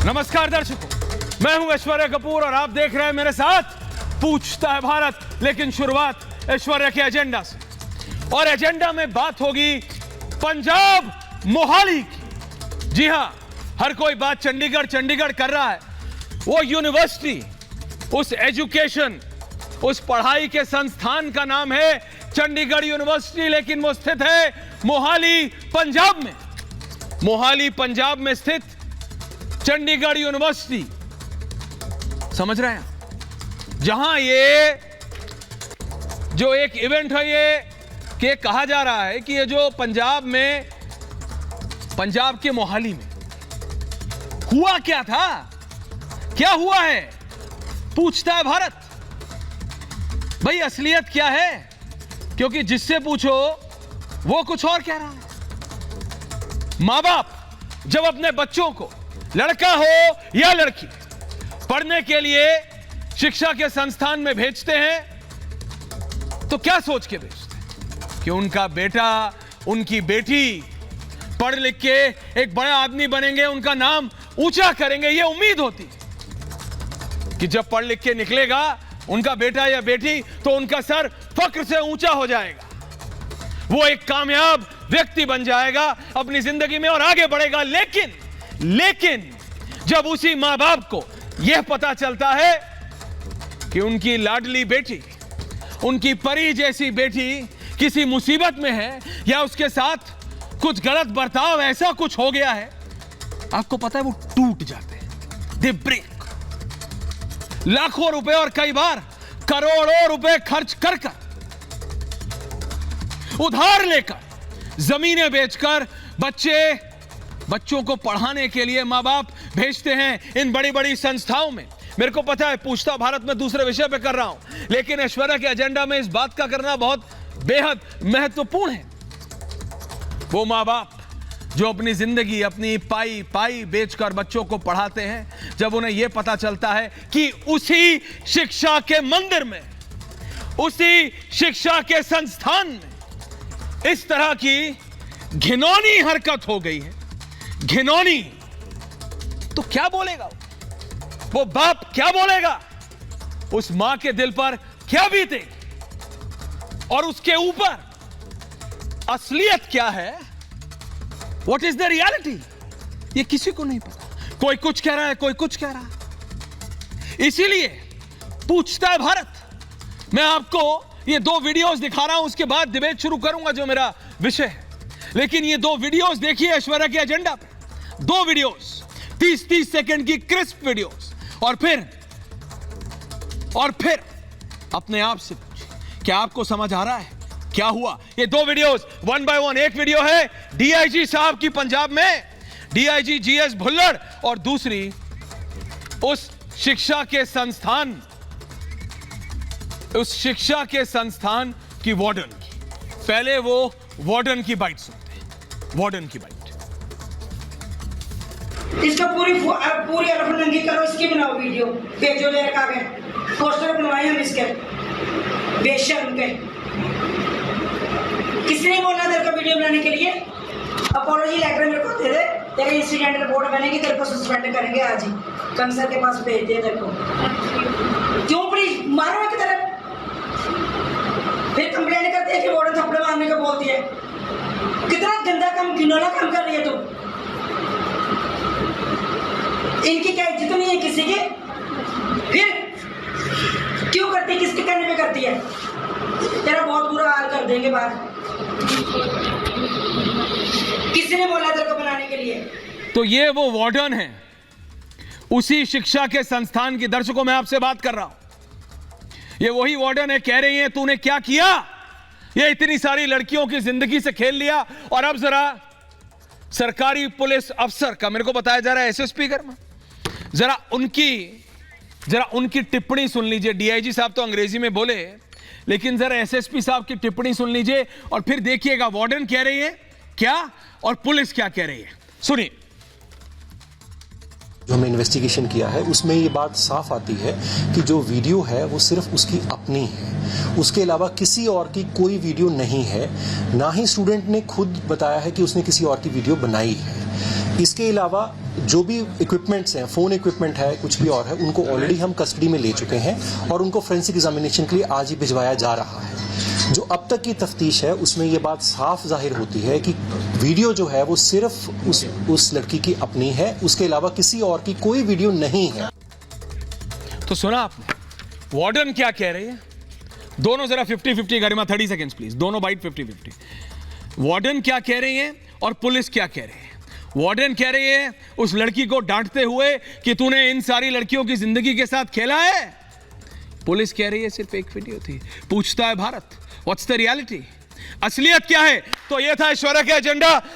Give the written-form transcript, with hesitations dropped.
नमस्कार दर्शकों, मैं हूं ऐश्वर्या कपूर और आप देख रहे हैं मेरे साथ पूछता है भारत। लेकिन शुरुआत ऐश्वर्या के एजेंडा से, और एजेंडा में बात होगी पंजाब मोहाली की। जी हां, हर कोई बात चंडीगढ़ चंडीगढ़ कर रहा है। वो यूनिवर्सिटी, उस एजुकेशन, उस पढ़ाई के संस्थान का नाम है चंडीगढ़ यूनिवर्सिटी, लेकिन वो स्थित है मोहाली पंजाब में। मोहाली पंजाब में स्थित चंडीगढ़ यूनिवर्सिटी, समझ रहे हैं, जहां ये जो एक इवेंट है, ये कि कहा जा रहा है कि ये जो पंजाब में, पंजाब के मोहाली में हुआ क्या था, क्या हुआ है, पूछता है भारत। भाई असलियत क्या है, क्योंकि जिससे पूछो वो कुछ और कह रहा है। मां बाप जब अपने बच्चों को, लड़का हो या लड़की, पढ़ने के लिए शिक्षा के संस्थान में भेजते हैं तो क्या सोच के भेजते हैं कि उनका बेटा, उनकी बेटी पढ़ लिख के एक बड़ा आदमी बनेंगे, उनका नाम ऊंचा करेंगे। यह उम्मीद होती है कि जब पढ़ लिख के निकलेगा उनका बेटा या बेटी तो उनका सर फक्र से ऊंचा हो जाएगा, वो एक कामयाब व्यक्ति बन जाएगा अपनी जिंदगी में और आगे बढ़ेगा। लेकिन जब उसी मां बाप को यह पता चलता है कि उनकी लाडली बेटी, उनकी परी जैसी बेटी किसी मुसीबत में है या उसके साथ कुछ गलत बर्ताव, ऐसा कुछ हो गया है, आपको पता है वो टूट जाते हैं, दे ब्रेक। लाखों रुपए और कई बार करोड़ों रुपए खर्च कर उधार लेकर, जमीनें बेचकर बच्चों को पढ़ाने के लिए मां बाप भेजते हैं इन बड़ी बड़ी संस्थाओं में। मेरे को पता है पूछता भारत में दूसरे विषय पे कर रहा हूं, लेकिन ऐश्वर्या के एजेंडा में इस बात का करना बहुत बेहद महत्वपूर्ण है। वो मां बाप जो अपनी जिंदगी, अपनी पाई बेचकर बच्चों को पढ़ाते हैं, जब उन्हें यह पता चलता है कि उसी शिक्षा के मंदिर में, उसी शिक्षा के संस्थान में इस तरह की घिनौनी हरकत हो गई है, घिनौनी, तो क्या बोलेगा वो बाप, क्या बोलेगा, उस मां के दिल पर क्या बीतेगी, और उसके ऊपर असलियत क्या है, व्हाट इज द रियलिटी, ये किसी को नहीं पता। कोई कुछ कह रहा है, कोई कुछ कह रहा है। इसीलिए पूछता है भारत, मैं आपको ये 2 वीडियोस दिखा रहा हूं, उसके बाद डिबेट शुरू करूंगा जो मेरा विषय है। लेकिन ये 2 वीडियोस देखिए ऐश्वर्या के एजेंडा पे, 2 वीडियोस, 30-30 सेकंड की क्रिस्प वीडियोस, और फिर अपने आप से पूछिए, क्या आपको समझ आ रहा है क्या हुआ। ये 2 वीडियोस 1 बाय 1, एक वीडियो है डीआईजी साहब की पंजाब में, डीआईजी जीएस भुल्लर, और दूसरी उस शिक्षा के संस्थान की वार्डन की। पहले वो वार्डन की बाइट सुनते हैं, वार्डन की बाइट। इसका पूरी अलफनंगी करो, इसकी बनाओ वीडियो, भेजो ले रखा है, पोस्टर बनवाए हम इसके, बेशर्म के। किसने बोला तेरे को वीडियो बनाने के लिए? अपोलॉजी लेटर मेरे को दे दे, तेरे इंसिडेंट रिपोर्ट बनेगी, तेरे को सस्पेंड करेंगे आज ही, कंसर के पास भेज दे तेरे को। क्यों प्लीज मारो एक तरफ, फिर कंप्लेंट करते हैं कि वार्डन थप्पड़ मारने को बोलती है। कितना गंदा काम, घिनौना काम कर रही है तू। इनकी क्या इज्जत नहीं है किसी की, फिर क्यों करती, किसके कहने पे करती है? तेरा बहुत बुरा हाल कर देंगे बाहर। किसने बोला तेरे को बनाने के लिए? तो ये वो वार्डन है उसी शिक्षा के संस्थान की। दर्शकों, मैं आपसे बात कर रहा हूं, ये वही वार्डन है, कह रही है तूने क्या किया, ये इतनी सारी लड़कियों की जिंदगी से खेल लिया। और अब जरा सरकारी पुलिस अफसर का मेरे को बताया जा रहा है, एसएसपी कर्मा, जरा उनकी टिप्पणी सुन लीजिए। डीआईजी साहब तो अंग्रेजी में बोले, लेकिन जरा एसएसपी साहब की टिप्पणी सुन लीजिए और फिर देखिएगा वार्डन कह रही है क्या और पुलिस क्या कह रही है। सुनिए। जो हमने इन्वेस्टिगेशन किया है उसमें ये बात साफ आती है कि जो वीडियो है वो सिर्फ उसकी अपनी है, उसके अलावा किसी और की कोई वीडियो नहीं है। ना ही स्टूडेंट ने खुद बताया है कि उसने किसी और की वीडियो बनाई है। इसके अलावा जो भी इक्विपमेंट्स हैं, फोन इक्विपमेंट है, कुछ भी और है, उनको ऑलरेडी हम कस्टडी में ले चुके हैं और उनको फोरेंसिक एग्जामिनेशन के लिए आज ही भिजवाया जा रहा है। जो अब तक की तफ्तीश है उसमें ये बात साफ जाहिर होती है कि वीडियो जो है वो सिर्फ उस लड़की की अपनी है, उसके अलावा किसी और की कोई वीडियो नहीं है। तो सुना आपने वार्डन क्या कह रही है? दोनों जरा 50-50 गरिमा 30 सेकेंड्स प्लीज, दोनों बाइट 50-50। वार्डन क्या कह रही है और पुलिस क्या कह रही है? वार्डन कह रही है उस लड़की को डांटते हुए कि तूने इन सारी लड़कियों की जिंदगी के साथ खेला है। पुलिस कह रही है सिर्फ एक वीडियो थी। पूछता है भारत, व्हाट्स द रियलिटी? असलियत क्या है? तो ये था ऐश्वर्या का एजेंडा।